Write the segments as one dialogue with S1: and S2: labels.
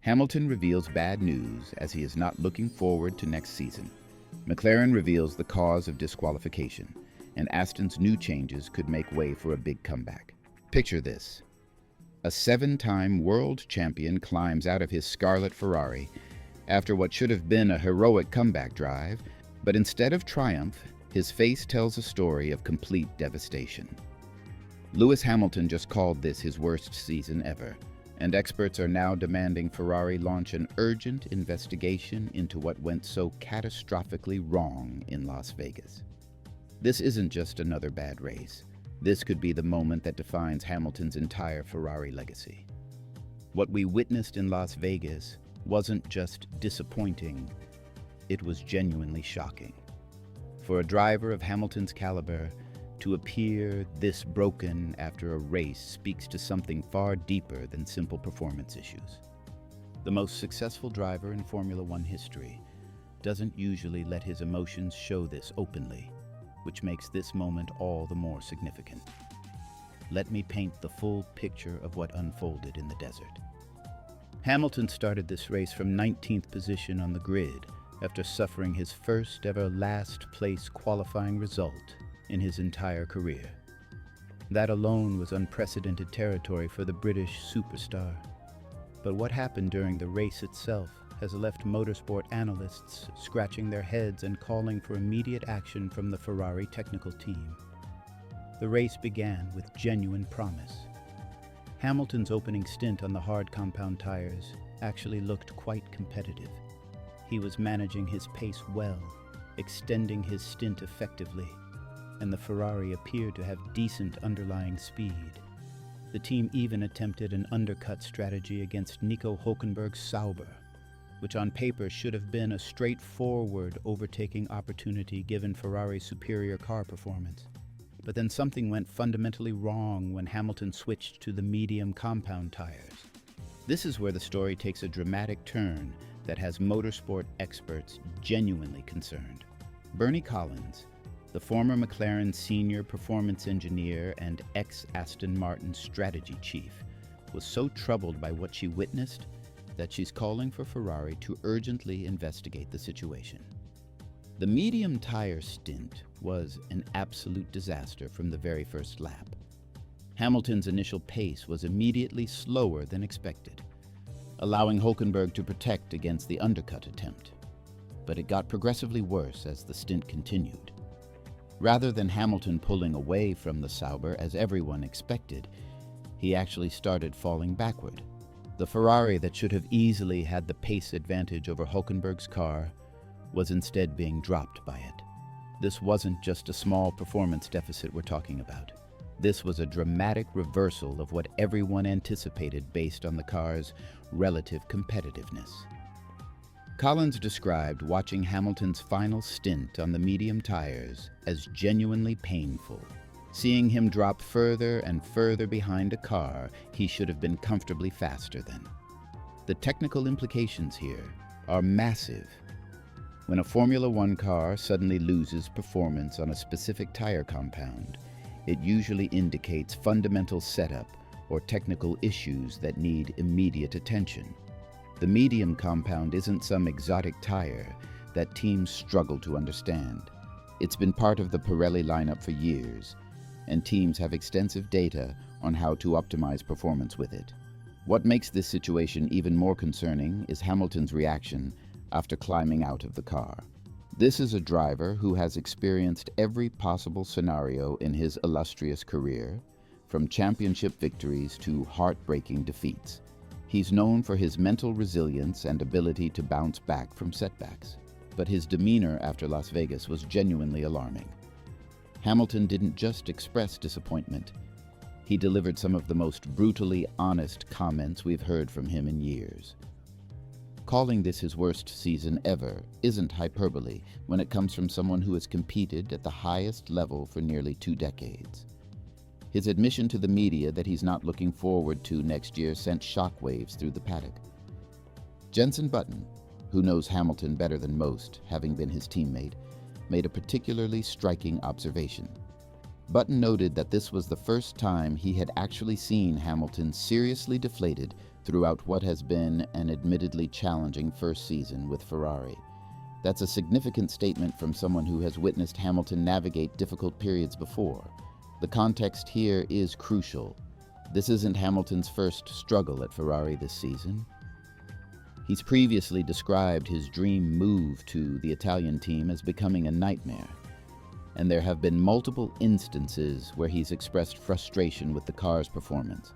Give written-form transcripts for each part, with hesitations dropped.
S1: Hamilton reveals bad news as he is not looking forward to next season. McLaren reveals the cause of disqualification, and Aston's new changes could make way for a big comeback. Picture this. A 7-time world champion climbs out of his scarlet Ferrari after what should have been a heroic comeback drive, but instead of triumph, his face tells a story of complete devastation. Lewis Hamilton just called this his worst season ever, and experts are now demanding Ferrari launch an urgent investigation into what went so catastrophically wrong in Las Vegas. This isn't just another bad race. This could be the moment that defines Hamilton's entire Ferrari legacy. What we witnessed in Las Vegas wasn't just disappointing, it was genuinely shocking. For a driver of Hamilton's caliber, to appear this broken after a race speaks to something far deeper than simple performance issues. The most successful driver in Formula One history doesn't usually let his emotions show this openly, which makes this moment all the more significant. Let me paint the full picture of what unfolded in the desert. Hamilton started this race from 19th position on the grid after suffering his first ever last-place qualifying result in his entire career. That alone was unprecedented territory for the British superstar. But what happened during the race itself has left motorsport analysts scratching their heads and calling for immediate action from the Ferrari technical team. The race began with genuine promise. Hamilton's opening stint on the hard compound tires actually looked quite competitive. He was managing his pace well, extending his stint effectively, and the Ferrari appeared to have decent underlying speed. The team even attempted an undercut strategy against Nico Hülkenberg's Sauber, which on paper should have been a straightforward overtaking opportunity given Ferrari's superior car performance. But then something went fundamentally wrong when Hamilton switched to the medium compound tires. This is where the story takes a dramatic turn that has motorsport experts genuinely concerned. Bernie Collins, the former McLaren senior performance engineer and ex-Aston Martin strategy chief, was so troubled by what she witnessed that she's calling for Ferrari to urgently investigate the situation. The medium tire stint was an absolute disaster from the very first lap. Hamilton's initial pace was immediately slower than expected, allowing Hülkenberg to protect against the undercut attempt. But it got progressively worse as the stint continued. Rather than Hamilton pulling away from the Sauber as everyone expected, he actually started falling backward. The Ferrari that should have easily had the pace advantage over Hülkenberg's car was instead being dropped by it. This wasn't just a small performance deficit we're talking about. This was a dramatic reversal of what everyone anticipated based on the car's relative competitiveness. Collins described watching Hamilton's final stint on the medium tires as genuinely painful. Seeing him drop further and further behind a car he should have been comfortably faster than. The technical implications here are massive. When a Formula One car suddenly loses performance on a specific tire compound, it usually indicates fundamental setup or technical issues that need immediate attention. The medium compound isn't some exotic tire that teams struggle to understand. It's been part of the Pirelli lineup for years, and teams have extensive data on how to optimize performance with it. What makes this situation even more concerning is Hamilton's reaction after climbing out of the car. This is a driver who has experienced every possible scenario in his illustrious career, from championship victories to heartbreaking defeats. He's known for his mental resilience and ability to bounce back from setbacks, but his demeanor after Las Vegas was genuinely alarming. Hamilton didn't just express disappointment. He delivered some of the most brutally honest comments we've heard from him in years. Calling this his worst season ever isn't hyperbole when it comes from someone who has competed at the highest level for nearly 2 decades. His admission to the media that he's not looking forward to next year sent shockwaves through the paddock. Jenson Button, who knows Hamilton better than most, having been his teammate, made a particularly striking observation. Button noted that this was the first time he had actually seen Hamilton seriously deflated throughout what has been an admittedly challenging first season with Ferrari. That's a significant statement from someone who has witnessed Hamilton navigate difficult periods before. The context here is crucial. This isn't Hamilton's first struggle at Ferrari this season. He's previously described his dream move to the Italian team as becoming a nightmare, and there have been multiple instances where he's expressed frustration with the car's performance.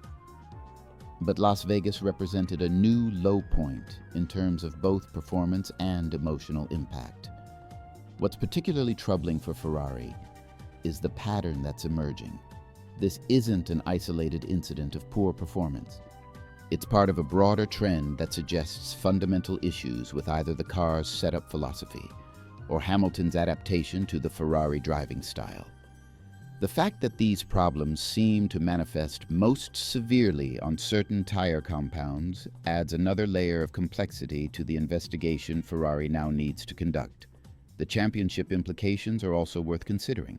S1: But Las Vegas represented a new low point in terms of both performance and emotional impact. What's particularly troubling for Ferrari is the pattern that's emerging. This isn't an isolated incident of poor performance. It's part of a broader trend that suggests fundamental issues with either the car's setup philosophy or Hamilton's adaptation to the Ferrari driving style. The fact that these problems seem to manifest most severely on certain tire compounds adds another layer of complexity to the investigation Ferrari now needs to conduct. The championship implications are also worth considering.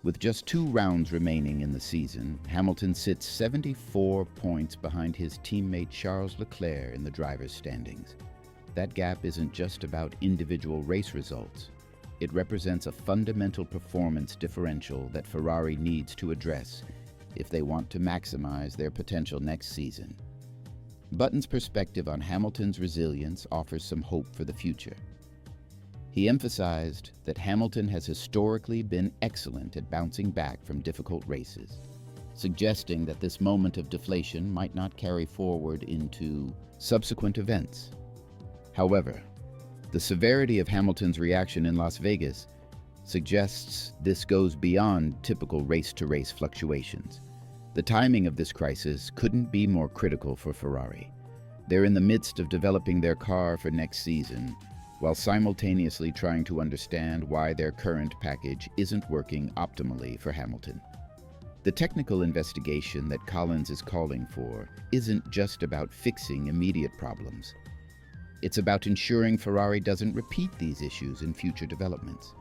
S1: With just 2 rounds remaining in the season, Hamilton sits 74 points behind his teammate Charles Leclerc in the drivers' standings. That gap isn't just about individual race results. It represents a fundamental performance differential that Ferrari needs to address if they want to maximize their potential next season. Button's perspective on Hamilton's resilience offers some hope for the future. He emphasized that Hamilton has historically been excellent at bouncing back from difficult races, suggesting that this moment of deflation might not carry forward into subsequent events. However, the severity of Hamilton's reaction in Las Vegas suggests this goes beyond typical race-to-race fluctuations. The timing of this crisis couldn't be more critical for Ferrari. They're in the midst of developing their car for next season, while simultaneously trying to understand why their current package isn't working optimally for Hamilton. The technical investigation that Collins is calling for isn't just about fixing immediate problems. It's about ensuring Ferrari doesn't repeat these issues in future developments.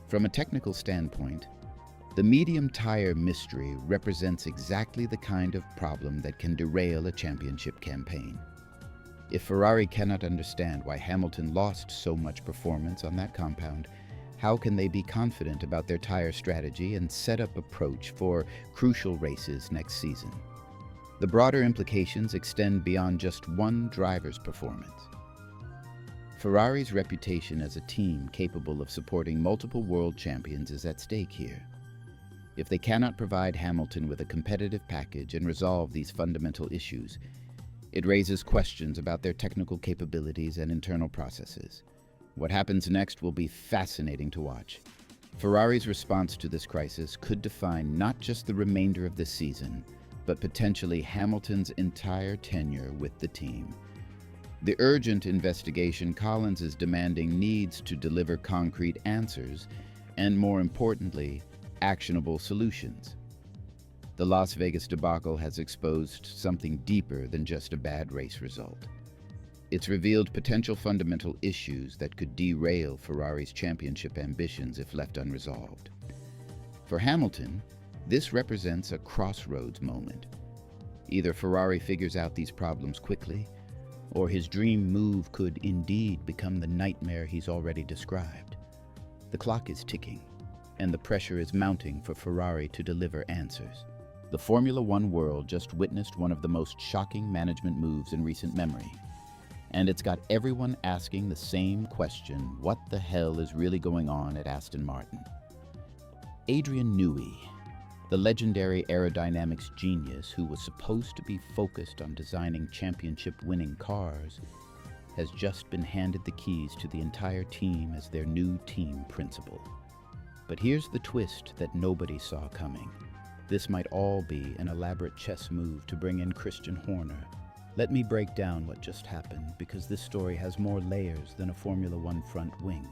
S1: From a technical standpoint, the medium tire mystery represents exactly the kind of problem that can derail a championship campaign. If Ferrari cannot understand why Hamilton lost so much performance on that compound, how can they be confident about their tire strategy and setup approach for crucial races next season? The broader implications extend beyond just one driver's performance. Ferrari's reputation as a team capable of supporting multiple world champions is at stake here. If they cannot provide Hamilton with a competitive package and resolve these fundamental issues, it raises questions about their technical capabilities and internal processes. What happens next will be fascinating to watch. Ferrari's response to this crisis could define not just the remainder of this season, but potentially Hamilton's entire tenure with the team. The urgent investigation Collins is demanding needs to deliver concrete answers and, more importantly, actionable solutions. The Las Vegas debacle has exposed something deeper than just a bad race result. It's revealed potential fundamental issues that could derail Ferrari's championship ambitions if left unresolved. For Hamilton, this represents a crossroads moment. Either Ferrari figures out these problems quickly, or his dream move could indeed become the nightmare he's already described. The clock is ticking, and the pressure is mounting for Ferrari to deliver answers. The Formula One world just witnessed one of the most shocking management moves in recent memory, and it's got everyone asking the same question: what the hell is really going on at Aston Martin? Adrian Newey, the legendary aerodynamics genius who was supposed to be focused on designing championship-winning cars, has just been handed the keys to the entire team as their new team principal. But here's the twist that nobody saw coming. This might all be an elaborate chess move to bring in Christian Horner. Let me break down what just happened, because this story has more layers than a Formula One front wing.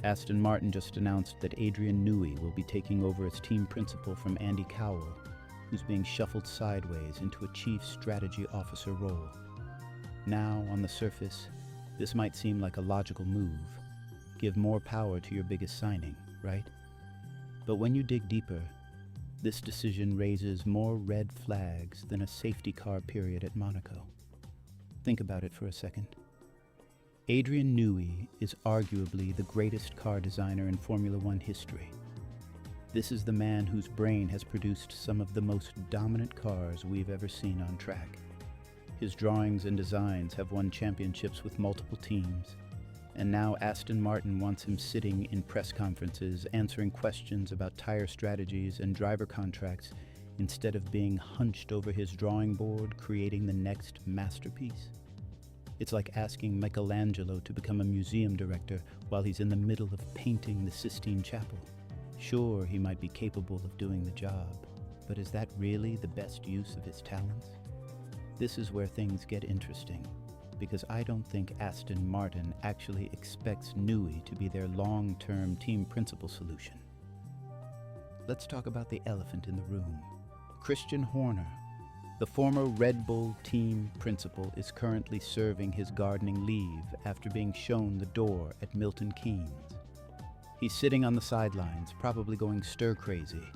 S1: Aston Martin just announced that Adrian Newey will be taking over as team principal from Andy Cowell, who's being shuffled sideways into a chief strategy officer role. Now, on the surface, this might seem like a logical move. Give more power to your biggest signing, right?
S2: But when you dig deeper, this decision raises more red flags than a safety car period at Monaco. Think about it for a second. Adrian Newey is arguably the greatest car designer in Formula One history. This is the man whose brain has produced some of the most dominant cars we've ever seen on track. His drawings and designs have won championships with multiple teams, and now Aston Martin wants him sitting in press conferences answering questions about tire strategies and driver contracts instead of being hunched over his drawing board creating the next masterpiece. It's like asking Michelangelo to become a museum director while he's in the middle of painting the Sistine Chapel. Sure, he might be capable of doing the job, but is that really the best use of his talents? This is where things get interesting, because I don't think Aston Martin actually expects Newey to be their long-term team principal solution. Let's talk about the elephant in the room. Christian Horner, the former Red Bull team principal, is currently serving his gardening leave after being shown the door at Milton Keynes. He's sitting on the sidelines, probably going stir-crazy,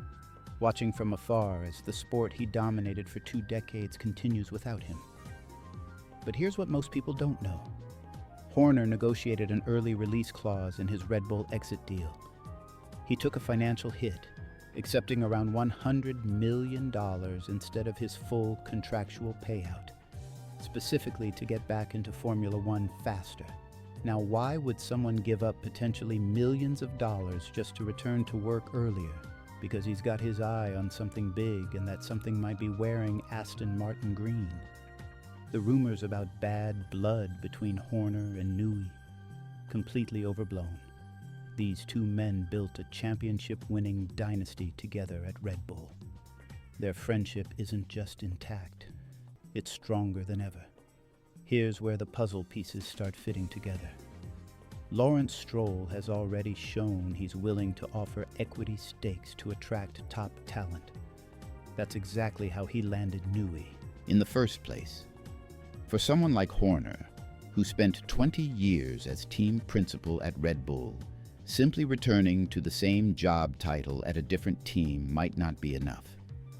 S2: watching from afar as the sport he dominated for 2 decades continues without him. But here's what most people don't know. Horner negotiated an early release clause in his Red Bull exit deal. He took a financial hit, accepting around $100 million instead of his full contractual payout, specifically to get back into Formula One faster. Now, why would someone give up potentially millions of dollars just to return to work earlier? Because he's got his eye on something big, and that something might be wearing Aston Martin green. The rumors about bad blood between Horner and Newey, completely overblown. These two men built a championship-winning dynasty together at Red Bull. Their friendship isn't just intact, it's stronger than ever. Here's where the puzzle pieces start fitting together. Lawrence Stroll has already shown he's willing to offer equity stakes to attract top talent. That's exactly how he landed Newey.
S1: In the first place, for someone like Horner, who spent 20 years as team principal at Red Bull, simply returning to the same job title at a different team might not be enough.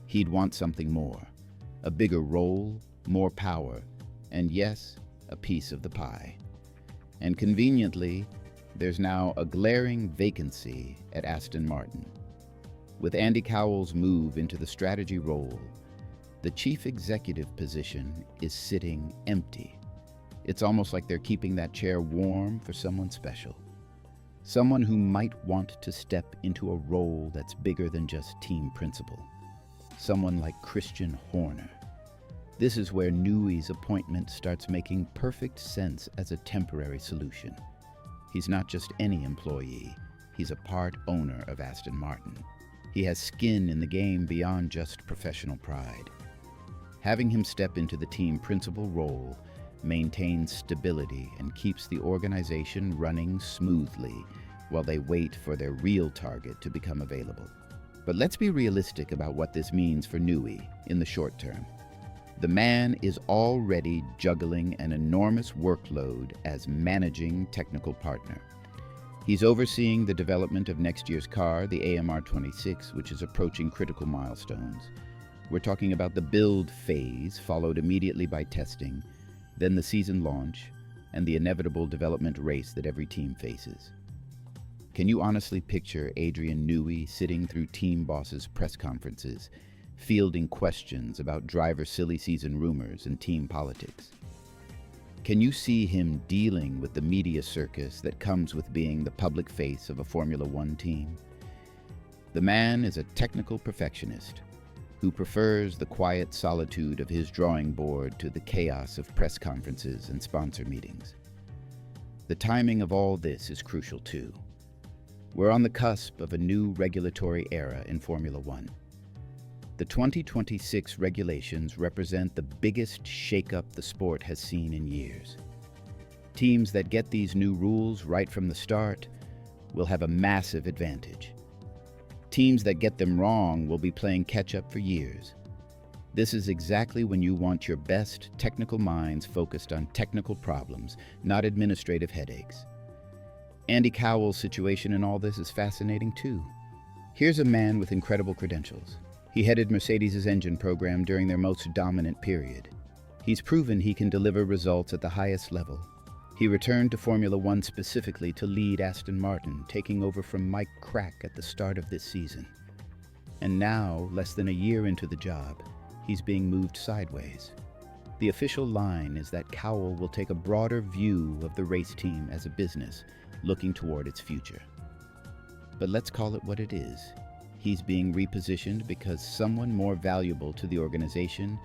S1: He'd want something more, a bigger role, more power, and yes, a piece of the pie. And conveniently, there's now a glaring vacancy at Aston Martin. With Andy Cowell's move into the strategy role, the chief executive position is sitting empty. It's almost like they're keeping that chair warm for someone special. Someone who might want to step into a role that's bigger than just team principal. Someone like Christian Horner. This is where Newey's appointment starts making perfect sense as a temporary solution. He's not just any employee, he's a part owner of Aston Martin. He has skin in the game beyond just professional pride. Having him step into the team principal role maintains stability and keeps the organization running smoothly while they wait for their real target to become available. But let's be realistic about what this means for Newey in the short term. The man is already juggling an enormous workload as managing technical partner. He's overseeing the development of next year's car, the AMR26, which is approaching critical milestones. We're talking about the build phase, followed immediately by testing, then the season launch, and the inevitable development race that every team faces. Can you honestly picture Adrian Newey sitting through team bosses' press conferences, fielding questions about driver silly season rumors and team politics? Can you see him dealing with the media circus that comes with being the public face of a Formula One team? The man is a technical perfectionist who prefers the quiet solitude of his drawing board to the chaos of press conferences and sponsor meetings. The timing of all this is crucial too. We're on the cusp of a new regulatory era in Formula One. The 2026 regulations represent the biggest shakeup the sport has seen in years. Teams that get these new rules right from the start will have a massive advantage. Teams that get them wrong will be playing catch-up for years. This is exactly when you want your best technical minds focused on technical problems, not administrative headaches. Andy Cowell's situation in all this is fascinating too.
S2: Here's a man with incredible credentials. He headed Mercedes' engine program during their most dominant period. He's proven he can deliver results at the highest level. He returned to Formula One specifically to lead Aston Martin, taking over from Mike Crack at the start of this season. And now, less than a year into the job, he's being moved sideways. The official line is that Cowell will take a broader view of the race team as a business, looking toward its future. But let's call it what it is. He's being repositioned because someone more valuable to the organization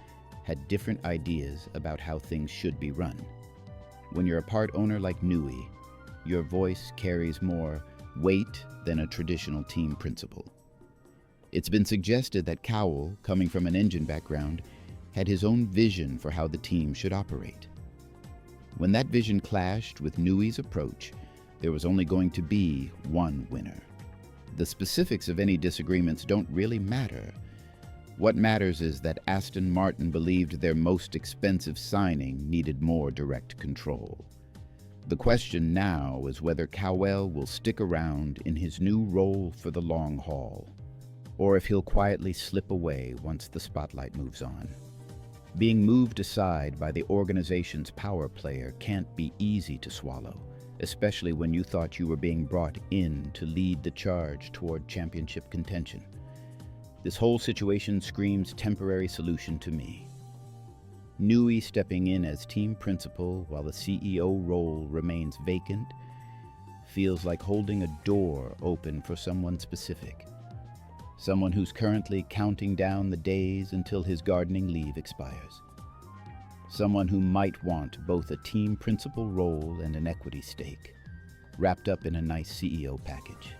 S2: had different ideas about how things should be run. When you're a part owner like Newey, your voice carries more weight than a traditional team principle. It's been suggested that Cowell, coming from an engine background, had his own vision for how the team should operate. When that vision clashed with Newey's approach, there was only going to be one winner. The specifics of any disagreements don't really matter. What matters is that Aston Martin believed their most expensive signing needed more direct control. The question now is whether Cowell will stick around in his new role for the long haul, or if he'll quietly slip away once the spotlight moves on. Being moved aside by the organization's power player can't be easy to swallow, especially when you thought you were being brought in to lead the charge toward championship contention. This whole situation screams temporary solution to me. Newey stepping in as team principal while the CEO role remains vacant feels like holding a door open for someone specific. Someone who's currently counting down the days until his gardening leave expires. Someone who might want both a team principal role and an equity stake, wrapped up in a nice CEO package.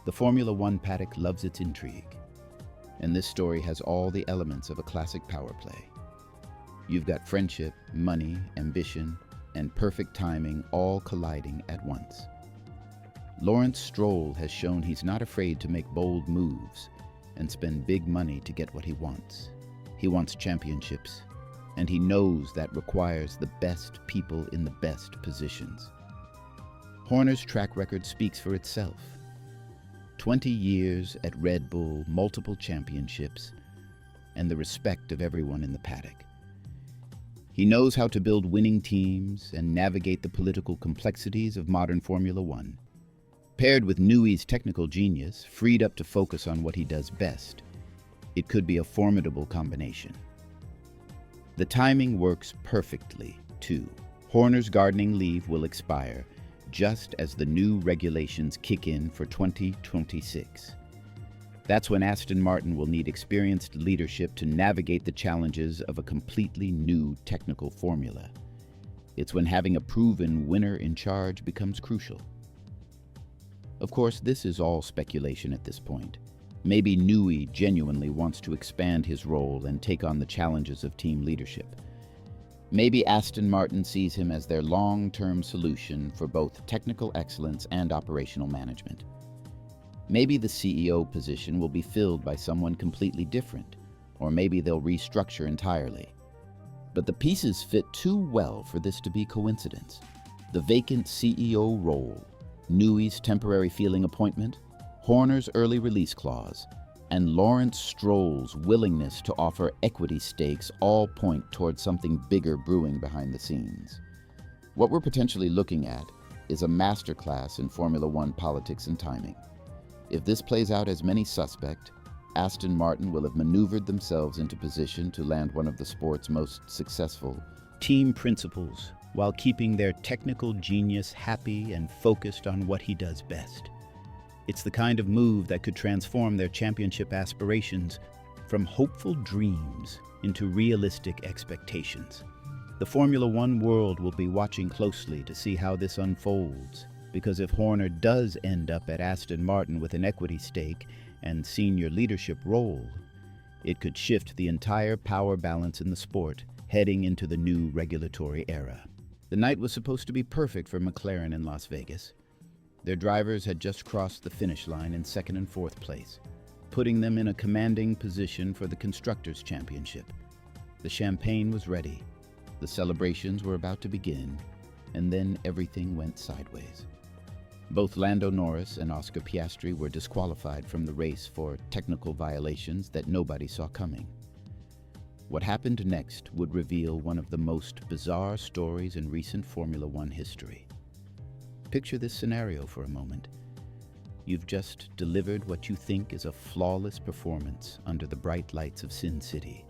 S2: The Formula One paddock loves its intrigue, and this story has all the elements of a classic power play. You've got friendship, money, ambition, and perfect timing all colliding at once. Lawrence Stroll has shown he's not afraid to make bold moves and spend big money to get what he wants. He wants championships, and he knows that requires the best people in the best positions. Horner's track record speaks for itself. 20 years at Red Bull, multiple championships, and the respect of everyone in the paddock. He knows how to build winning teams and navigate the political complexities of modern Formula One. Paired with Newey's technical genius, freed up to focus on what he does best, it could be a formidable combination. The timing works perfectly, too. Horner's gardening leave will expire just as the new regulations kick in for 2026. That's when Aston Martin will need experienced leadership to navigate the challenges of a completely new technical formula. It's when having a proven winner in charge becomes crucial. Of course, this is all speculation at this point. Maybe Newey genuinely wants to expand his role and take on the challenges of team leadership. Maybe Aston Martin sees him as their long-term solution for both technical excellence and operational management. Maybe the CEO position will be filled by someone completely different, or maybe they'll restructure entirely. But the pieces fit too well for this to be coincidence. The vacant CEO role, Newey's temporary fielding appointment, Horner's early release clause, and Lawrence Stroll's willingness to offer equity stakes all point towards something bigger brewing behind the scenes. What we're potentially looking at is a masterclass in Formula One politics and timing. If this plays out as many suspect, Aston Martin will have maneuvered themselves into position to land one of the sport's most successful team principals, while keeping their technical genius happy and focused on what he does best. It's the kind of move that could transform their championship aspirations from hopeful dreams into realistic expectations. The Formula One world will be watching closely to see how this unfolds, because if Horner does end up at Aston Martin with an equity stake and senior leadership role, it could shift the entire power balance in the sport, heading into the new regulatory era. The night was supposed to be perfect for McLaren in Las Vegas. Their drivers had just crossed the finish line in second and fourth place, putting them in a commanding position for the Constructors' Championship. The champagne was ready, the celebrations were about to begin, and then everything went sideways.
S1: Both Lando Norris and Oscar Piastri were disqualified from the race for technical violations that nobody saw coming. What happened next would reveal one of the most bizarre stories in recent Formula One history. Picture this scenario for a moment. You've just delivered what you think is a flawless performance under the bright lights of Sin City.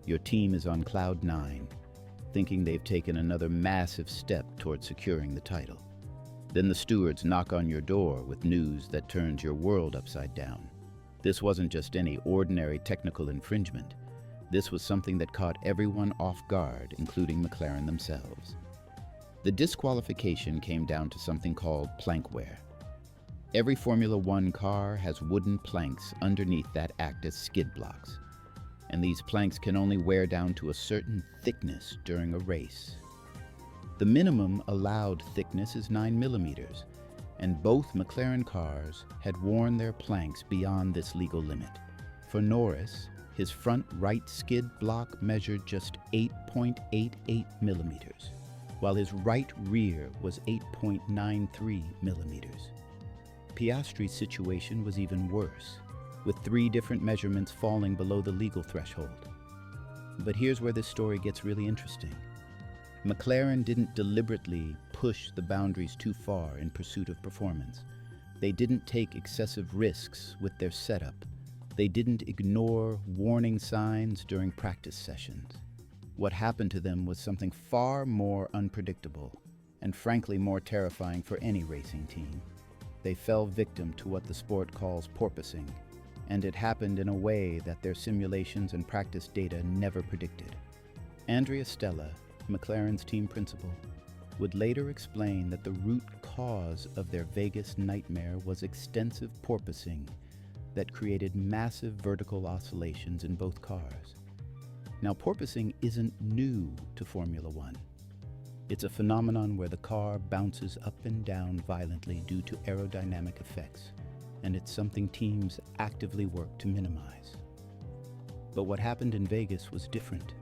S1: Your team is on cloud 9, thinking they've taken another massive step toward securing the title. Then the stewards knock on your door with news that turns your world upside down. This wasn't just any ordinary technical infringement. This was something that caught everyone off guard, including McLaren themselves. The disqualification came down to something called plank wear. Every Formula One car has wooden planks underneath that act as skid blocks, and these planks can only wear down to a certain thickness during a race. The minimum allowed thickness is 9 millimeters, and both McLaren cars had worn their planks beyond this legal limit. For Norris, his front right skid block measured just 8.88 millimeters, while his right rear was 8.93 millimeters. Piastri's situation was even worse, with 3 different measurements falling below the legal threshold. But here's where this story gets really interesting. McLaren didn't deliberately push the boundaries too far in pursuit of performance. They didn't take excessive risks with their setup. They didn't ignore warning signs during practice sessions. What happened to them was something far more unpredictable and frankly more terrifying for any racing team. They fell victim to what the sport calls porpoising, and it happened in a way that their simulations and practice data never predicted. Andrea Stella, McLaren's team principal, would later explain that the root cause of their Vegas nightmare was extensive porpoising that created massive vertical oscillations in both cars. Now, porpoising isn't new to Formula One. It's a phenomenon where the car bounces up and down violently due to aerodynamic effects, and it's something teams actively work to minimize. But what happened in Vegas was different.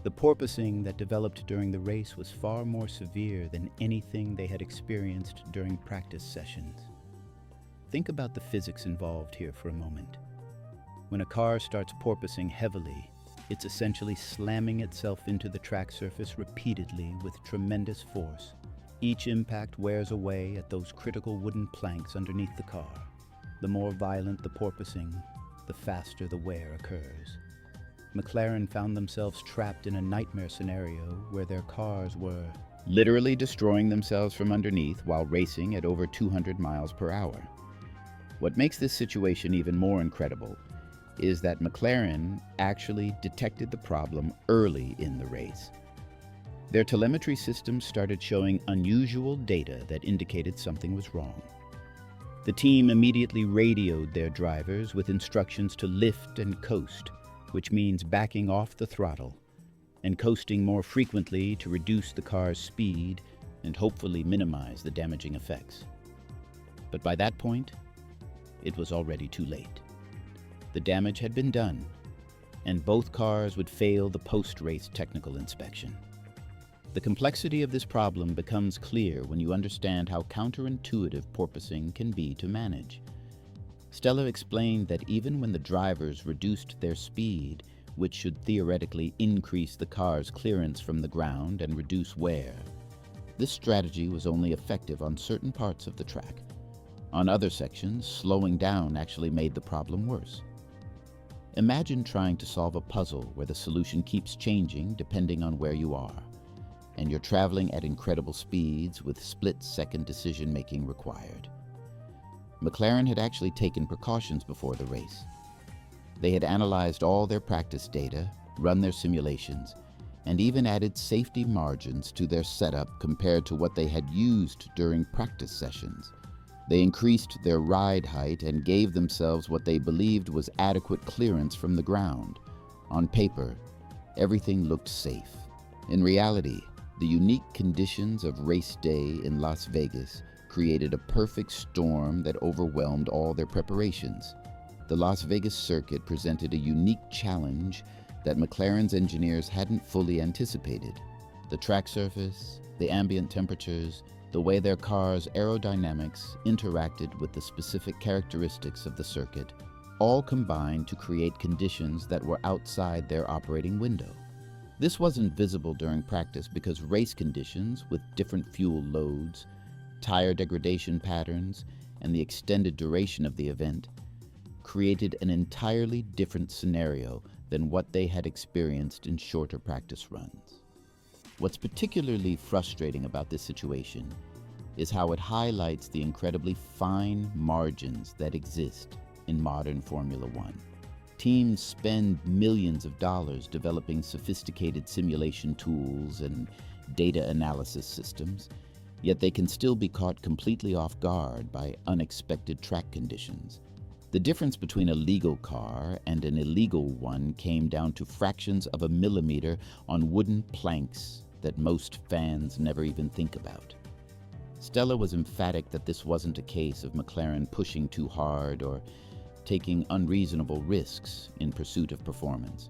S1: The porpoising that developed during the race was far more severe than anything they had experienced during practice sessions. Think about the physics involved here for a moment. When a car starts porpoising heavily, it's essentially slamming itself into the track surface repeatedly with tremendous force. Each impact wears away at those critical wooden planks underneath the car. The more violent the porpoising, the faster the wear occurs. McLaren found themselves trapped in a nightmare scenario where their cars were literally destroying themselves from underneath while racing at over 200 miles per hour. What makes this situation even more incredible is that McLaren actually detected the problem early in the race. Their telemetry system started showing unusual data that indicated something was wrong. The team immediately radioed their drivers with instructions to lift and coast, which means backing off the throttle and coasting more frequently to reduce the car's speed and hopefully minimize the damaging effects. But by that point, it was already too late. The damage had been done, and both cars would fail the post-race technical inspection. The complexity of this problem becomes clear when you understand how counterintuitive porpoising can be to manage. Stella explained that even when the drivers reduced their speed, which should theoretically increase the car's clearance from the ground and reduce wear, this strategy was only effective on certain parts of the track. On other sections, slowing down actually made the problem worse. Imagine trying to solve a puzzle where the solution keeps changing depending on where you are, and you're traveling at incredible speeds with split-second decision-making required. McLaren had actually taken precautions before the race. They had analyzed all their practice data, run their simulations, and even added safety margins to their setup compared to what they had used during practice sessions. They increased their ride height and gave themselves what they believed was adequate clearance from the ground. On paper, everything looked safe. In reality, the unique conditions of race day in Las Vegas created a perfect storm that overwhelmed all their preparations. The Las Vegas circuit presented a unique challenge that McLaren's engineers hadn't fully anticipated. The track surface, the ambient temperatures, the way their car's aerodynamics interacted with the specific characteristics of the circuit, all combined to create conditions that were outside their operating window. This wasn't visible during practice because race conditions with different fuel loads, tire degradation patterns, and the extended duration of the event created an entirely different scenario than what they had experienced in shorter practice runs. What's particularly frustrating about this situation is how it highlights the incredibly fine margins that exist in modern Formula One. Teams spend millions of dollars developing sophisticated simulation tools and data analysis systems, yet they can still be caught completely off guard by unexpected track conditions. The difference between a legal car and an illegal one came down to fractions of a millimeter on wooden planks that most fans never even think about. Stella was emphatic that this wasn't a case of McLaren pushing too hard or taking unreasonable risks in pursuit of performance.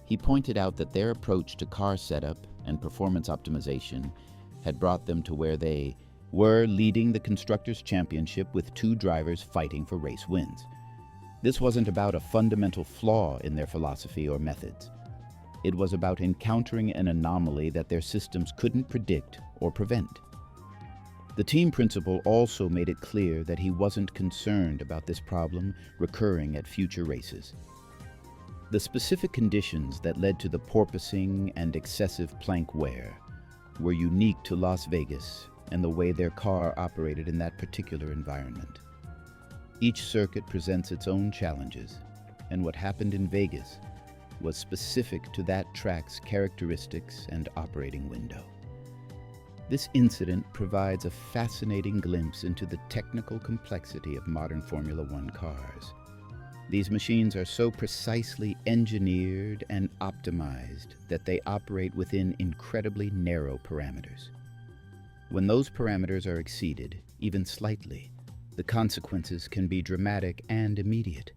S1: He pointed out that their approach to car setup and performance optimization had brought them to where they were, leading the Constructors' Championship with two drivers fighting for race wins. This wasn't about a fundamental flaw in their philosophy or methods. It was about encountering an anomaly that their systems couldn't predict or prevent. The team principal also made it clear that he wasn't concerned about this problem recurring at future races. The specific conditions that led to the porpoising and excessive plank wear were unique to Las Vegas and the way their car operated in that particular environment. Each circuit presents its own challenges, and what happened in Vegas was specific to that track's characteristics and operating window. This incident provides a fascinating glimpse into the technical complexity of modern Formula One cars. These machines are so precisely engineered and optimized that they operate within incredibly narrow parameters. When those parameters are exceeded, even slightly, the consequences can be dramatic and immediate.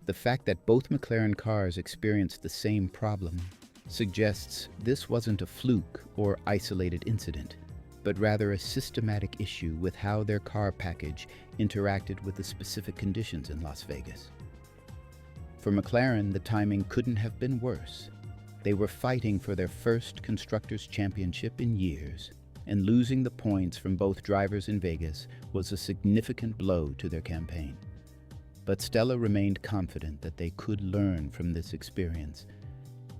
S1: The fact that both McLaren cars experienced the same problem suggests this wasn't a fluke or isolated incident, but rather a systematic issue with how their car package interacted with the specific conditions in Las Vegas. For McLaren, the timing couldn't have been worse. They were fighting for their first Constructors' Championship in years, and losing the points from both drivers in Vegas was a significant blow to their campaign. But Stella remained confident that they could learn from this experience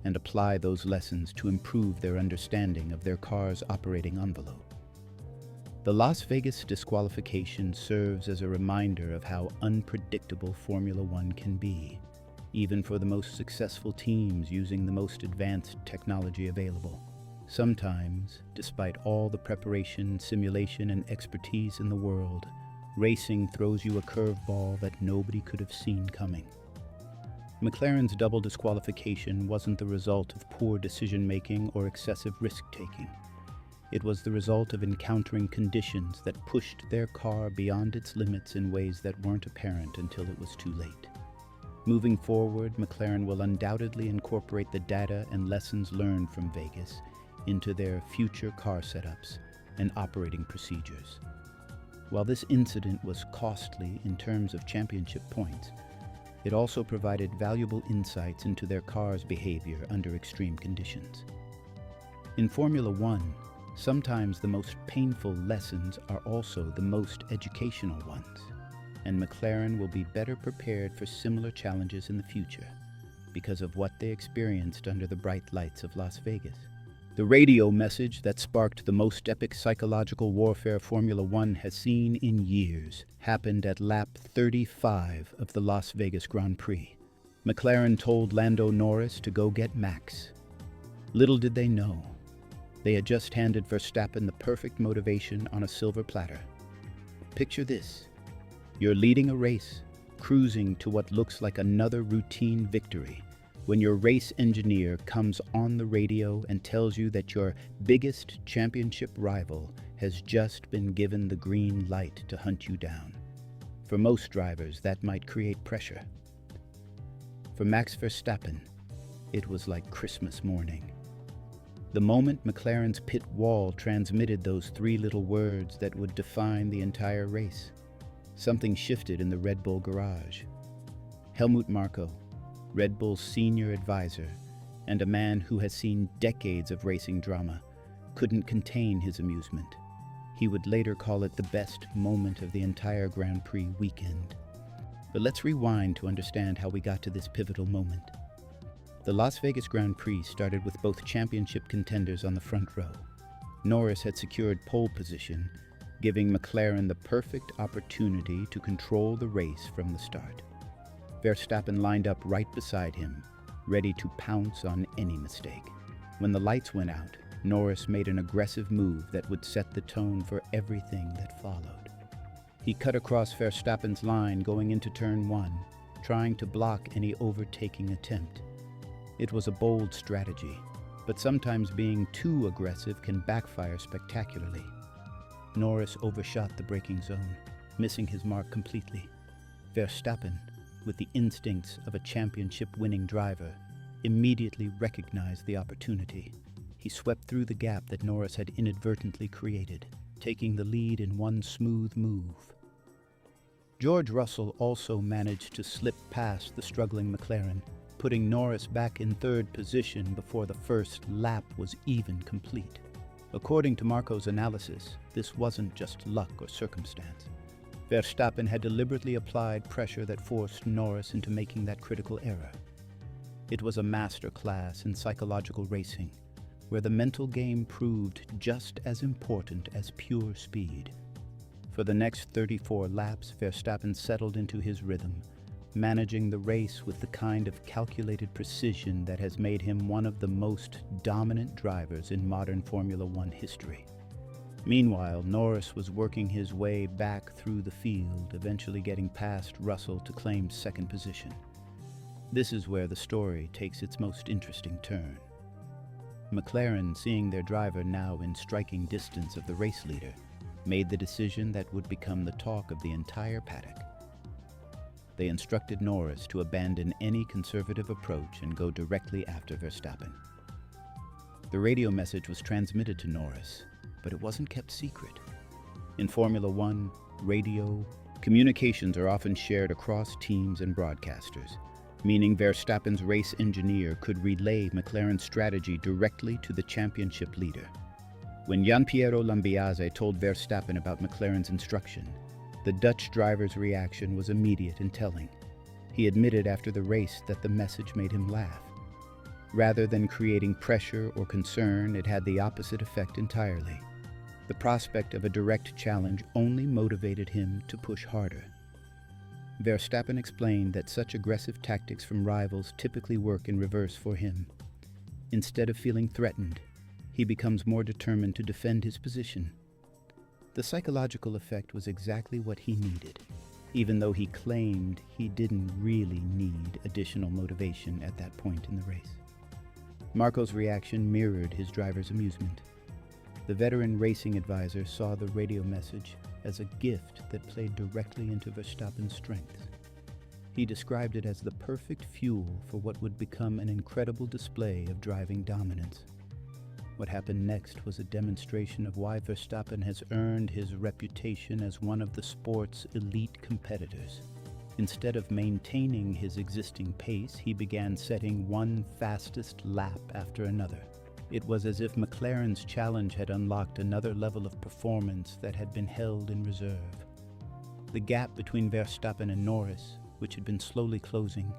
S1: and apply those lessons to improve their understanding of their car's operating envelope. The Las Vegas disqualification serves as a reminder of how unpredictable Formula One can be, even for the most successful teams using the most advanced technology available. Sometimes, despite all the preparation, simulation, and expertise in the world, racing throws you a curveball that nobody could have seen coming. McLaren's double disqualification wasn't the result of poor decision-making or excessive risk-taking. It was the result of encountering conditions that pushed their car beyond its limits in ways that weren't apparent until it was too late. Moving forward, McLaren will undoubtedly incorporate the data and lessons learned from Vegas into their future car setups and operating procedures. While this incident was costly in terms of championship points, it also provided valuable insights into their car's behavior under extreme conditions. In Formula One, sometimes the most painful lessons are also the most educational ones, and McLaren will be better prepared for similar challenges in the future because of what they experienced under the bright lights of Las Vegas. The radio message that sparked the most epic psychological warfare Formula One has seen in years happened at lap 35 of the Las Vegas Grand Prix. McLaren told Lando Norris to go get Max. Little did they know, they had just handed Verstappen the perfect motivation on a silver platter. Picture this: you're leading a race, cruising to what looks like another routine victory, when your race engineer comes on the radio and tells you that your biggest championship rival has just been given the green light to hunt you down. For most drivers, that might create pressure. For Max Verstappen, it was like Christmas morning.
S2: The moment McLaren's pit wall transmitted those three little words that would define the entire race, something shifted in the Red Bull garage. Helmut Marko, Red Bull's senior advisor, and a man who has seen decades of racing drama, couldn't contain his amusement. He would later call it the best moment of the entire Grand Prix weekend. But let's rewind to understand how we got to this pivotal moment. The Las Vegas Grand Prix started with both championship contenders on the front row. Norris had secured pole position, giving McLaren the perfect opportunity to control the race from the start. Verstappen lined up right beside him, ready to pounce on any mistake. When the lights went out, Norris made an aggressive move that would set the tone for everything that followed. He cut across Verstappen's line going into turn 1, trying to block any overtaking attempt. It was a bold strategy, but sometimes being too aggressive can backfire spectacularly. Norris overshot the braking zone, missing his mark completely. Verstappen, with the instincts of a championship-winning driver, immediately recognized the opportunity. He swept through the gap that Norris had inadvertently created, taking the lead in one smooth move. George Russell also managed to slip past the struggling McLaren, putting Norris back in third position before the first lap was even complete. According to Marko's analysis, this wasn't just luck or circumstance. Verstappen had deliberately applied pressure that forced Norris into making that critical error. It was a master class in psychological racing, where the mental game proved just as important as pure speed. For the next 34 laps, Verstappen settled into his rhythm, managing the race with the kind of calculated precision that has made him one of the most dominant drivers in modern Formula One history. Meanwhile, Norris was working his way back through the field, eventually getting past Russell to claim second position. This is where the story takes its most interesting turn. McLaren, seeing their driver now in striking distance of the race leader, made the decision that would become the talk of the entire paddock. They instructed Norris to abandon any conservative approach and go directly after Verstappen. The radio message was transmitted to Norris, but it wasn't kept secret. In Formula One, radio, communications are often shared across teams and broadcasters, meaning Verstappen's race engineer could relay McLaren's strategy directly to the championship leader. When Gianpiero Lambiase told Verstappen about McLaren's instruction, the Dutch driver's reaction was immediate and telling. He admitted after the race that the message made him laugh. Rather than creating pressure or concern, it had the opposite effect entirely. The prospect of a direct challenge only motivated him to push harder. Verstappen explained that such aggressive tactics from rivals typically work in reverse for him. Instead of feeling threatened, he becomes more determined to defend his position. The psychological effect was exactly what he needed, even though he claimed he didn't really need additional motivation at that point in the race. Marko's reaction mirrored his driver's amusement. The veteran racing advisor saw the radio message as a gift that played directly into Verstappen's strengths. He described it as the perfect fuel for what would become an incredible display of driving dominance. What happened next was a demonstration of why Verstappen has earned his reputation as one of the sport's elite competitors. Instead of maintaining his existing pace, he began setting one fastest lap after another. It was as if McLaren's challenge had unlocked another level of performance that had been held in reserve. The gap between Verstappen and Norris, which had been slowly closing,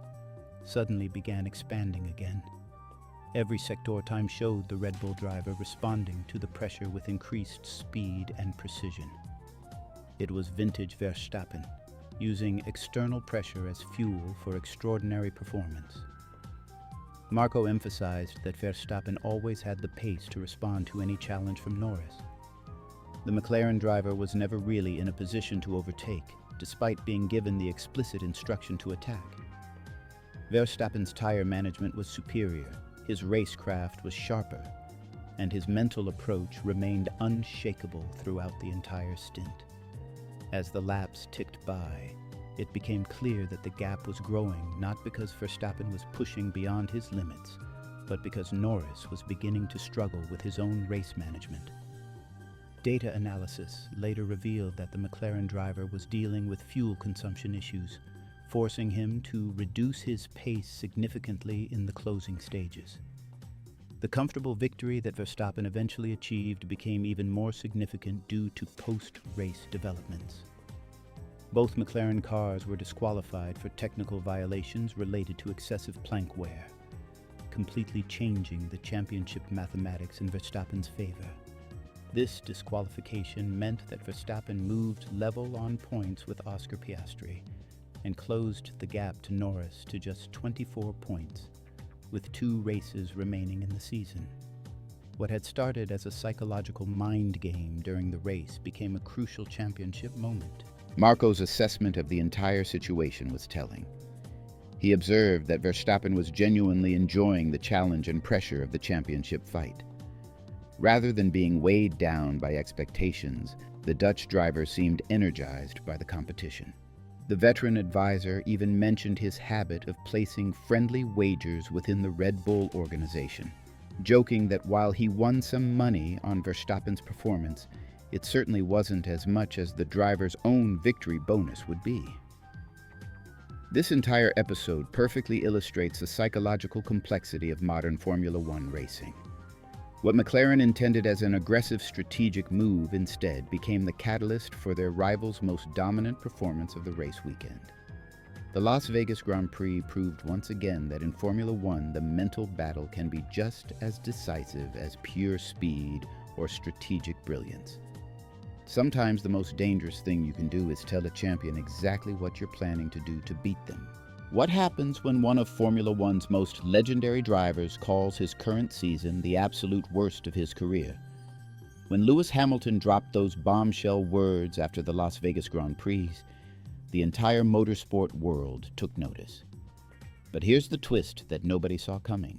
S2: suddenly began expanding again. Every sector time showed the Red Bull driver responding to the pressure with increased speed and precision. It was vintage Verstappen, using external pressure as fuel for extraordinary performance. Marko emphasized that Verstappen always had the pace to respond to any challenge from Norris. The McLaren driver was never really in a position to overtake, despite being given the explicit instruction to attack. Verstappen's tire management was superior, his racecraft was sharper, and his mental approach remained unshakable throughout the entire stint. As the laps ticked by, it became clear that the gap was growing not because Verstappen was pushing beyond his limits, but because Norris was beginning to struggle with his own race management. Data analysis later revealed that the McLaren driver was dealing with fuel consumption issues, forcing him to reduce his pace significantly in the closing stages. The comfortable victory that Verstappen eventually achieved became even more significant due to post-race developments. Both McLaren cars were disqualified for technical violations related to excessive plank wear, completely changing the championship mathematics in Verstappen's favor. This disqualification meant that Verstappen moved level on points with Oscar Piastri and closed the gap to Norris to just 24 points, with 2 races remaining in the season. What had started as a psychological mind game during the race became a crucial championship moment.
S1: Marco's assessment of the entire situation was telling. He observed that Verstappen was genuinely enjoying the challenge and pressure of the championship fight. Rather than being weighed down by expectations, the Dutch driver seemed energized by the competition. The veteran advisor even mentioned his habit of placing friendly wagers within the Red Bull organization, joking that while he won some money on Verstappen's performance, it certainly wasn't as much as the driver's own victory bonus would be. This entire episode perfectly illustrates the psychological complexity of modern Formula One racing. What McLaren intended as an aggressive strategic move instead became the catalyst for their rival's most dominant performance of the race weekend. The Las Vegas Grand Prix proved once again that in Formula One, the mental battle can be just as decisive as pure speed or strategic brilliance. Sometimes the most dangerous thing you can do is tell a champion exactly what you're planning to do to beat them. What happens when one of Formula One's most legendary drivers calls his current season the absolute worst of his career? When Lewis Hamilton dropped those bombshell words after the Las Vegas Grand Prix, the entire motorsport world took notice. But here's the twist that nobody saw coming.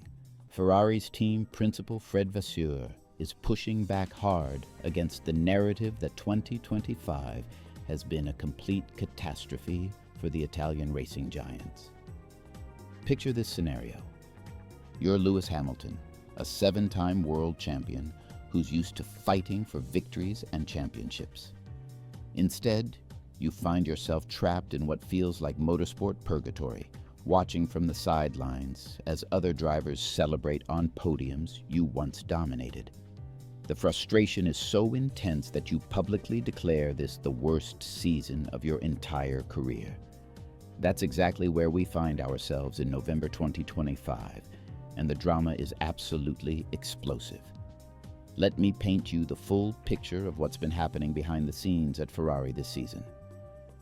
S1: Ferrari's team principal Fred Vasseur is pushing back hard against the narrative that 2025 has been a complete catastrophe for the Italian racing giants. Picture this scenario. You're Lewis Hamilton, a 7-time world champion who's used to fighting for victories and championships. Instead, you find yourself trapped in what feels like motorsport purgatory, watching from the sidelines as other drivers celebrate on podiums you once dominated. The frustration is so intense that you publicly declare this the worst season of your entire career. That's exactly where we find ourselves in November 2025, and the drama is absolutely explosive. Let me paint you the full picture of what's been happening behind the scenes at Ferrari this season.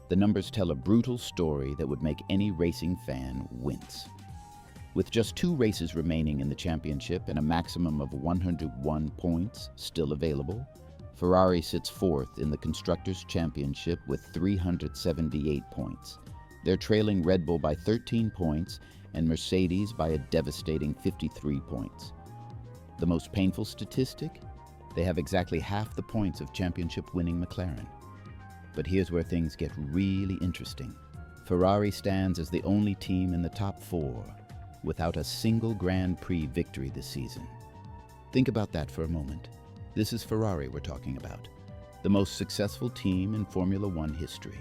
S1: The numbers tell a brutal story that would make any racing fan wince. With just 2 races remaining in the championship and a maximum of 101 points still available, Ferrari sits 4th in the Constructors' Championship with 378 points. They're trailing Red Bull by 13 points and Mercedes by a devastating 53 points. The most painful statistic? They have exactly half the points of championship-winning McLaren. But here's where things get really interesting. Ferrari stands as the only team in the top 4 without a single Grand Prix victory this season. Think about that for a moment. This is Ferrari we're talking about, the most successful team in Formula One history.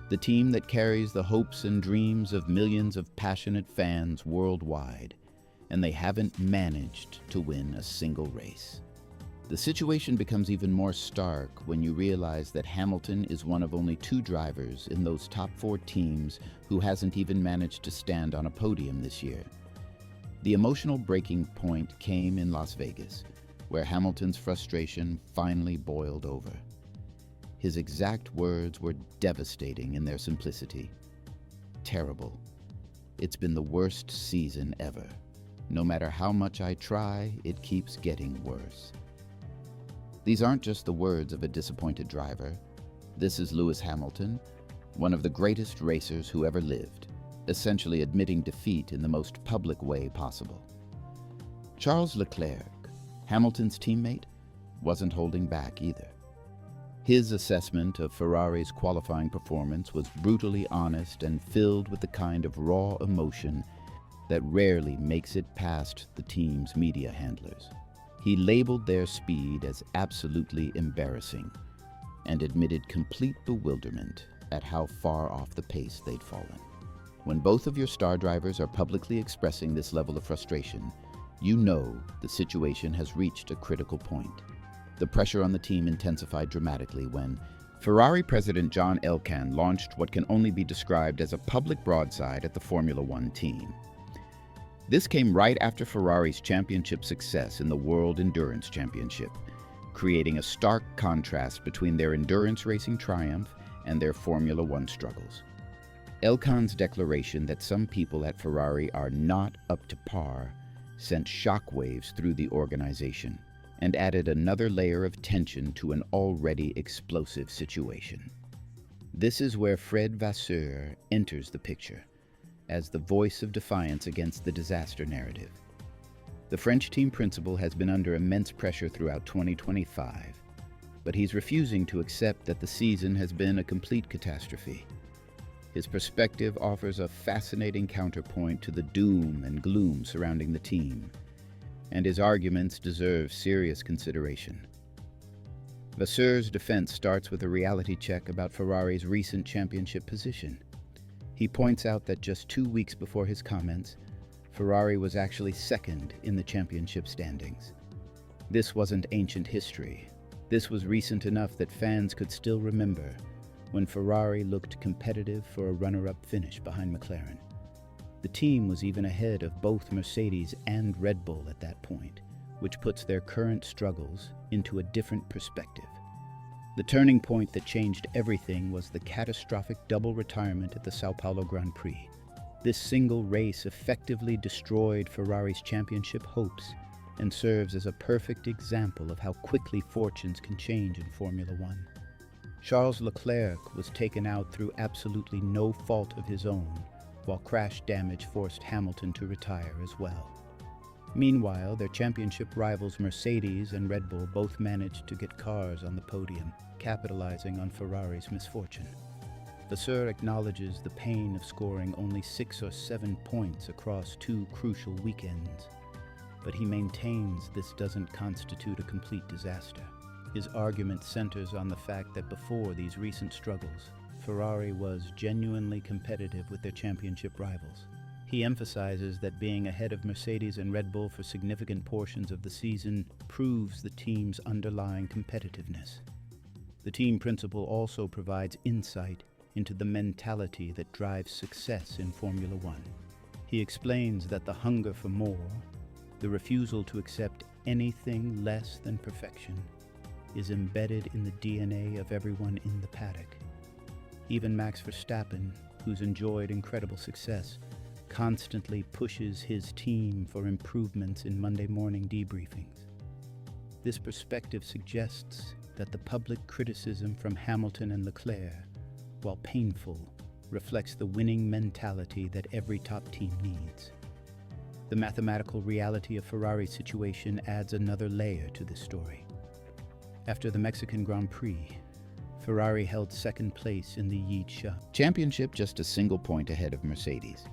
S1: The team that carries the hopes and dreams of millions of passionate fans worldwide, and they haven't managed to win a single race. The situation becomes even more stark when you realize that Hamilton is one of only 2 drivers in those top 4 teams who hasn't even managed to stand on a podium this year. The emotional breaking point came in Las Vegas, where Hamilton's frustration finally boiled over. His exact words were devastating in their simplicity. Terrible. It's been the worst season ever. No matter how much I try, it keeps getting worse. These aren't just the words of a disappointed driver. This is Lewis Hamilton, one of the greatest racers who ever lived, essentially admitting defeat in the most public way possible. Charles Leclerc, Hamilton's teammate, wasn't holding back either. His assessment of Ferrari's qualifying performance was brutally honest and filled with the kind of raw emotion that rarely makes it past the team's media handlers. He labeled their speed as absolutely embarrassing and admitted complete bewilderment at how far off the pace they'd fallen. When both of your star drivers are publicly expressing this level of frustration, you know the situation has reached a critical point. The pressure on the team intensified dramatically when Ferrari President John Elkann launched what can only be described as a public broadside at the Formula One team. This came right after Ferrari's championship success in the World Endurance Championship, creating a stark contrast between their endurance racing triumph and their Formula One struggles. Elkann's declaration that some people at Ferrari are not up to par sent shockwaves through the organization and added another layer of tension to an already explosive situation. This is where Fred Vasseur enters the picture as the voice of defiance against the disaster narrative. The French team principal has been under immense pressure throughout 2025, but he's refusing to accept that the season has been a complete catastrophe. His perspective offers a fascinating counterpoint to the doom and gloom surrounding the team, and his arguments deserve serious consideration. Vasseur's defense starts with a reality check about Ferrari's recent championship position. He points out that just 2 weeks before his comments, Ferrari was actually second in the championship standings. This wasn't ancient history. This was recent enough that fans could still remember when Ferrari looked competitive for a runner-up finish behind McLaren. The team was even ahead of both Mercedes and Red Bull at that point, which puts their current struggles into a different perspective. The turning point that changed everything was the catastrophic double retirement at the Sao Paulo Grand Prix. This single race effectively destroyed Ferrari's championship hopes and serves as a perfect example of how quickly fortunes can change in Formula One. Charles Leclerc was taken out through absolutely no fault of his own, while crash damage forced Hamilton to retire as well. Meanwhile, their championship rivals Mercedes and Red Bull both managed to get cars on the podium, capitalizing on Ferrari's misfortune. Vasseur acknowledges the pain of scoring only 6 or 7 points across 2 crucial weekends, but he maintains this doesn't constitute a complete disaster. His argument centers on the fact that before these recent struggles, Ferrari was genuinely competitive with their championship rivals. He emphasizes that being ahead of Mercedes and Red Bull for significant portions of the season proves the team's underlying competitiveness. The team principal also provides insight into the mentality that drives success in Formula One. He explains that the hunger for more, the refusal to accept anything less than perfection, is embedded in the DNA of everyone in the paddock. Even Max Verstappen, who's enjoyed incredible success, constantly pushes his team for improvements in Monday morning debriefings. This perspective suggests that the public criticism from Hamilton and Leclerc, while painful, reflects the winning mentality that every top team needs. The mathematical reality of Ferrari's situation adds another layer to this story. After the Mexican Grand Prix, Ferrari held second place in the Yeet Cup championship, just a single point ahead of Mercedes.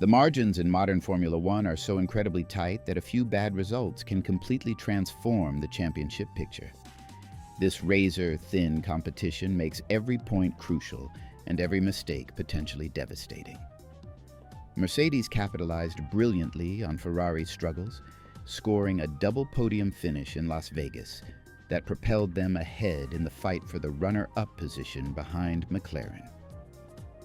S1: The margins in modern Formula One are so incredibly tight that a few bad results can completely transform the championship picture. This razor-thin competition makes every point crucial and every mistake potentially devastating. Mercedes capitalized brilliantly on Ferrari's struggles, scoring a double podium finish in Las Vegas that propelled them ahead in the fight for the runner-up position behind McLaren.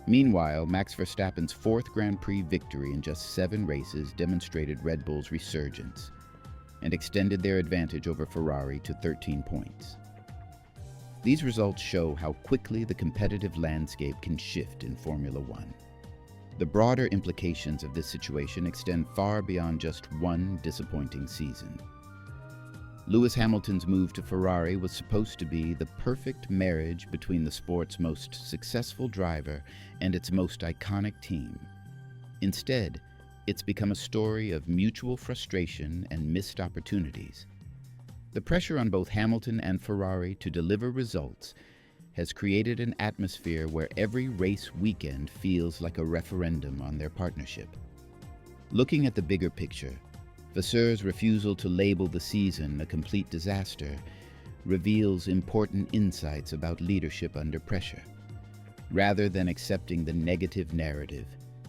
S1: Meanwhile, Max Verstappen's 4th Grand Prix victory in just 7 races demonstrated Red Bull's resurgence and extended their advantage over Ferrari to 13 points. These results show how quickly the competitive landscape can shift in Formula One. The broader implications of this situation extend far beyond just one disappointing season. Lewis Hamilton's move to Ferrari was supposed to be the perfect marriage between the sport's most successful driver and its most iconic team. Instead, it's become a story of mutual frustration and missed opportunities. The pressure on both Hamilton and Ferrari to deliver results has created an atmosphere where every race weekend feels like a referendum on their partnership. Looking at the bigger picture, Vasseurs' refusal to label the season a complete disaster reveals important insights about leadership under pressure. Rather than accepting the negative narrative,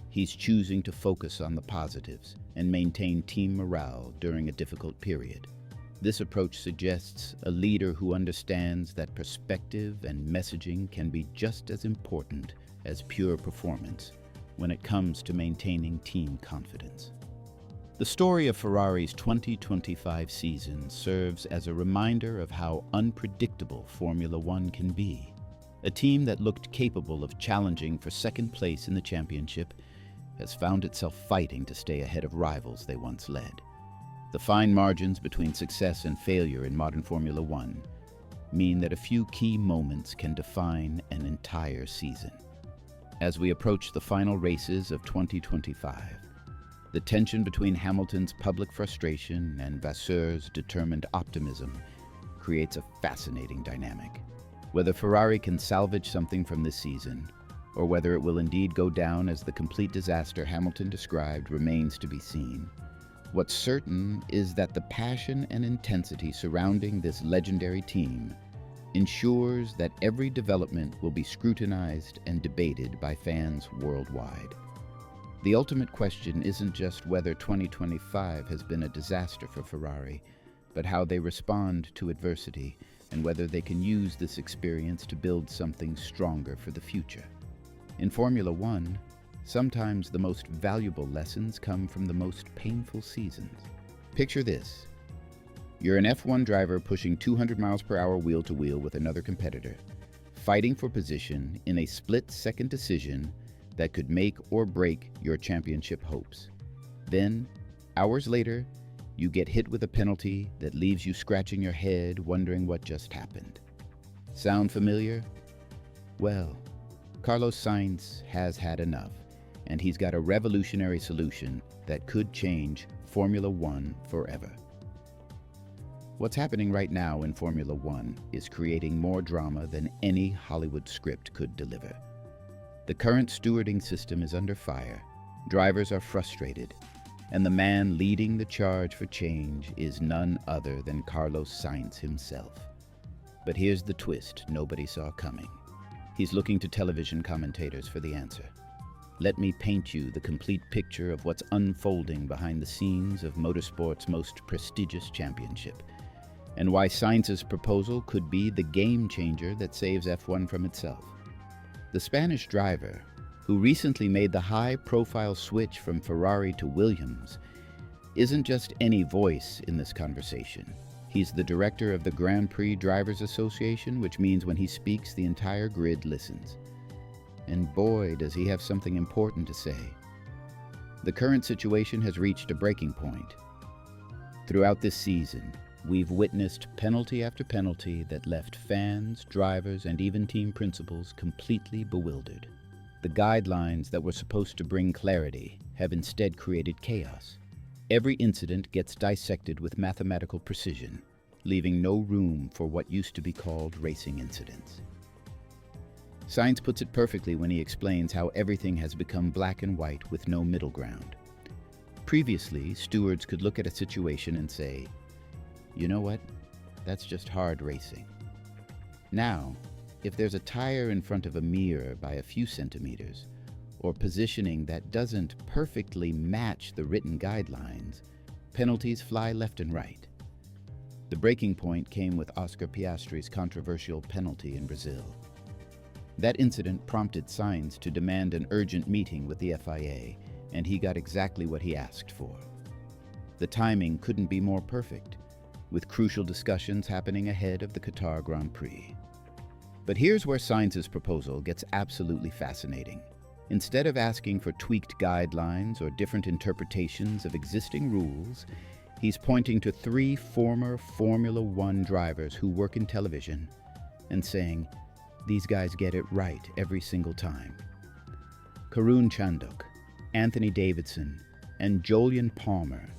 S1: he's choosing to focus on the positives and maintain team morale during a difficult period. This approach suggests a leader who understands that perspective and messaging can be just as important as pure performance when it comes to maintaining team confidence. The story of Ferrari's 2025 season serves as a reminder of how unpredictable Formula One can be. A team that looked capable of challenging for second place in the championship has found itself fighting to stay ahead of rivals they once led. The fine margins between success and failure in modern Formula One mean that a few key moments can define an entire season. As we approach the final races of 2025, the tension between Hamilton's public frustration and Vasseurs' determined optimism creates a fascinating dynamic. Whether Ferrari can salvage something from this season, or whether it will indeed go down as the complete disaster Hamilton described, remains to be seen. What's certain is that the passion and intensity surrounding this legendary team ensures that every development will be scrutinized and debated by fans worldwide. The ultimate question isn't just whether 2025 has been a disaster for Ferrari, but how they respond to adversity and whether they can use this experience to build something stronger for the future. In Formula One, sometimes the most valuable lessons come from the most painful seasons. Picture this. You're an F1 driver pushing 200 miles per hour wheel to wheel with another competitor, fighting for position in a split-second decision that could make or break your championship hopes. Then, hours later, you get hit with a penalty that leaves you scratching your head, wondering what just happened. Sound familiar? Well, Carlos Sainz has had enough, and he's got a revolutionary solution that could change Formula One forever. What's happening right now in Formula One is creating more drama than any Hollywood script could deliver. The current stewarding system is under fire, drivers are frustrated, and the man leading the charge for change is none other than Carlos Sainz himself. But here's the twist nobody saw coming. He's looking to television commentators for the answer. Let me paint you the complete picture of what's unfolding behind the scenes of motorsport's most prestigious championship, and why Sainz's proposal could be the game changer that saves F1 from itself. The Spanish driver, who recently made the high-profile switch from Ferrari to Williams, isn't just any voice in this conversation. He's the director of the Grand Prix Drivers Association, which means when he speaks, the entire grid listens. And boy, does he have something important to say. The current situation has reached a breaking point. Throughout this season, we've witnessed penalty after penalty that left fans, drivers, and even team principals completely bewildered. The guidelines that were supposed to bring clarity have instead created chaos. Every incident gets dissected with mathematical precision, leaving no room for what used to be called racing incidents. Sainz puts it perfectly when he explains how everything has become black and white with no middle ground. Previously, stewards could look at a situation and say, "You know what? That's just hard racing." Now, if there's a tire in front of a mirror by a few centimeters, or positioning that doesn't perfectly match the written guidelines, penalties fly left and right. The breaking point came with Oscar Piastri's controversial penalty in Brazil. That incident prompted Sainz to demand an urgent meeting with the FIA, and he got exactly what he asked for. The timing couldn't be more perfect, with crucial discussions happening ahead of the Qatar Grand Prix. But here's where Sainz's proposal gets absolutely fascinating. Instead of asking for tweaked guidelines or different interpretations of existing rules, he's pointing to 3 former Formula One drivers who work in television and saying, "These guys get it right every single time." Karun Chandhok, Anthony Davidson, and Jolyon Palmer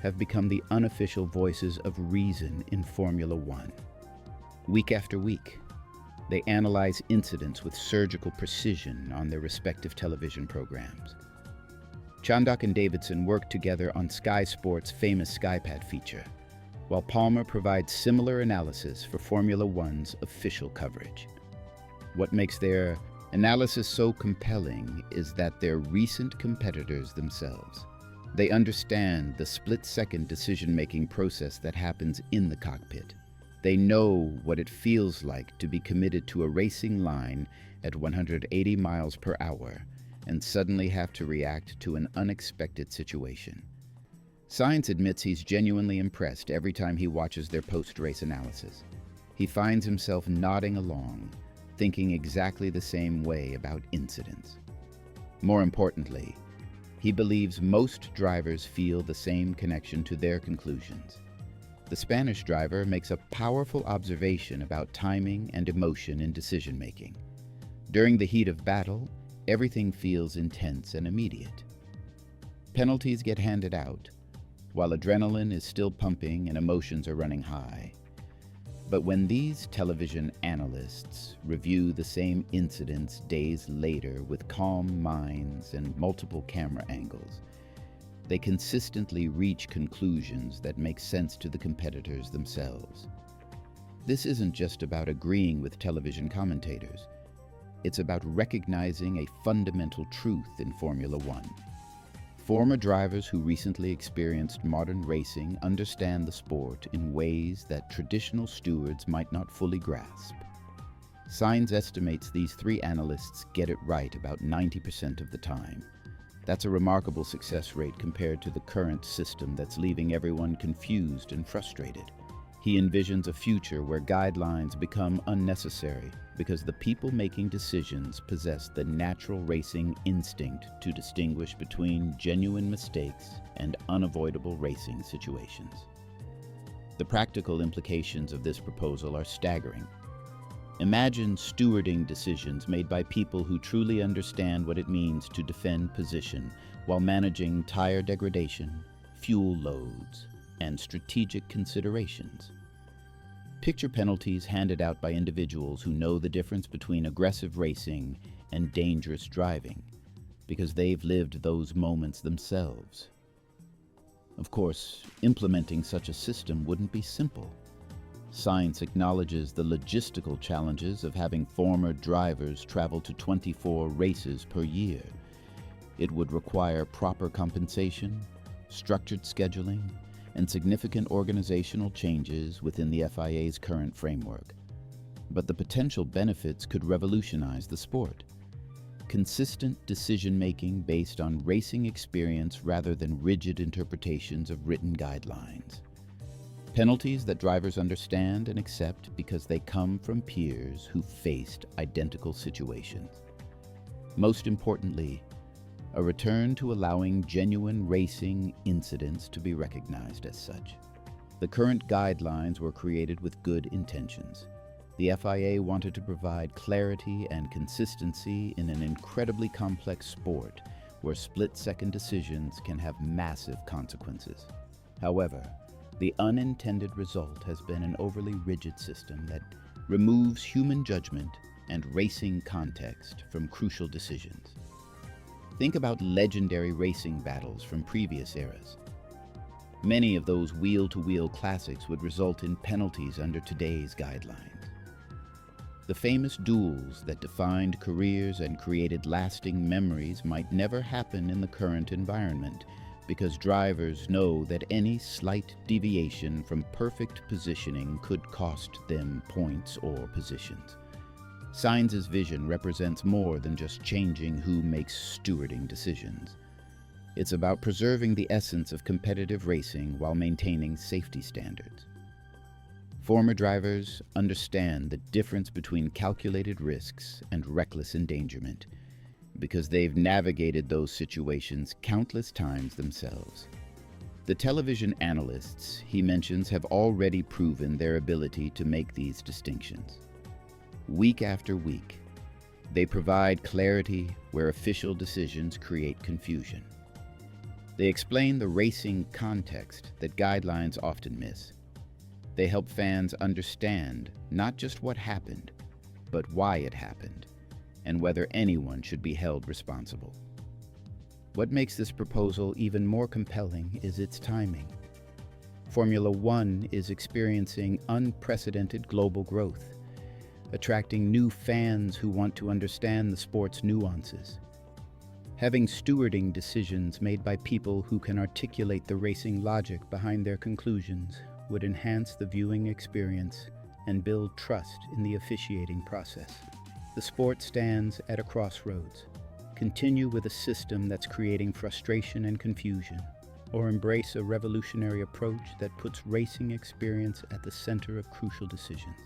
S1: have become the unofficial voices of reason in Formula One. Week after week, they analyze incidents with surgical precision on their respective television programs. Chandak and Davidson work together on Sky Sports' famous SkyPad feature, while Palmer provides similar analysis for Formula One's official coverage. What makes their analysis so compelling is that they're recent competitors themselves. They understand the split-second decision-making process that happens in the cockpit. They know what it feels like to be committed to a racing line at 180 miles per hour and suddenly have to react to an unexpected situation. Sainz admits he's genuinely impressed every time he watches their post-race analysis. He finds himself nodding along, thinking exactly the same way about incidents. More importantly, he believes most drivers feel the same connection to their conclusions. The Spanish driver makes a powerful observation about timing and emotion in decision-making. During the heat of battle, everything feels intense and immediate. Penalties get handed out, while adrenaline is still pumping and emotions are running high. But when these television analysts review the same incidents days later with calm minds and multiple camera angles, they consistently reach conclusions that make sense to the competitors themselves. This isn't just about agreeing with television commentators. It's about recognizing a fundamental truth in Formula One. Former drivers who recently experienced modern racing understand the sport in ways that traditional stewards might not fully grasp. Sainz estimates these three analysts get it right about 90% of the time. That's a remarkable success rate compared to the current system that's leaving everyone confused and frustrated. He envisions a future where guidelines become unnecessary because the people making decisions possess the natural racing instinct to distinguish between genuine mistakes and unavoidable racing situations. The practical implications of this proposal are staggering. Imagine stewarding decisions made by people who truly understand what it means to defend position while managing tire degradation, fuel loads, and strategic considerations. Picture penalties handed out by individuals who know the difference between aggressive racing and dangerous driving, because they've lived those moments themselves. Of course, implementing such a system wouldn't be simple. Science acknowledges the logistical challenges of having former drivers travel to 24 races per year. It would require proper compensation, structured scheduling, and significant organizational changes within the FIA's current framework. But the potential benefits could revolutionize the sport. Consistent decision-making based on racing experience rather than rigid interpretations of written guidelines. Penalties that drivers understand and accept because they come from peers who faced identical situations. Most importantly, a return to allowing genuine racing incidents to be recognized as such. The current guidelines were created with good intentions. The FIA wanted to provide clarity and consistency in an incredibly complex sport where split-second decisions can have massive consequences. However, the unintended result has been an overly rigid system that removes human judgment and racing context from crucial decisions. Think about legendary racing battles from previous eras. Many of those wheel-to-wheel classics would result in penalties under today's guidelines. The famous duels that defined careers and created lasting memories might never happen in the current environment because drivers know that any slight deviation from perfect positioning could cost them points or positions. Sainz's vision represents more than just changing who makes stewarding decisions. It's about preserving the essence of competitive racing while maintaining safety standards. Former drivers understand the difference between calculated risks and reckless endangerment because they've navigated those situations countless times themselves. The television analysts he mentions have already proven their ability to make these distinctions. Week after week, they provide clarity where official decisions create confusion. They explain the racing context that guidelines often miss. They help fans understand not just what happened, but why it happened, and whether anyone should be held responsible.
S2: What makes this proposal even more compelling is its timing. Formula One is experiencing unprecedented global growth, attracting new fans who want to understand the sport's nuances. Having stewarding decisions made by people who can articulate the racing logic behind their conclusions would enhance the viewing experience and build trust in the officiating process. The sport stands at a crossroads. Continue with a system that's creating frustration and confusion, or embrace a revolutionary approach that puts racing experience at the center of crucial decisions.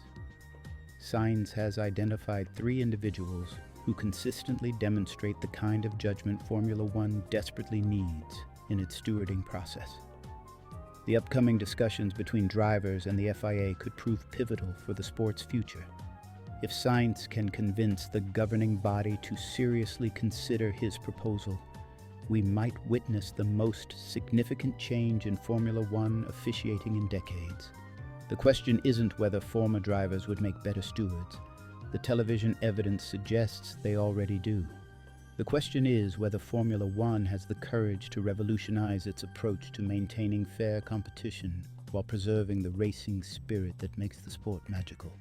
S2: Sainz has identified 3 individuals who consistently demonstrate the kind of judgment Formula One desperately needs in its stewarding process. The upcoming discussions between drivers and the FIA could prove pivotal for the sport's future. If Sainz can convince the governing body to seriously consider his proposal, we might witness the most significant change in Formula One officiating in decades. The question isn't whether former drivers would make better stewards. The television evidence suggests they already do. The question is whether Formula One has the courage to revolutionize its approach to maintaining fair competition while preserving the racing spirit that makes the sport magical.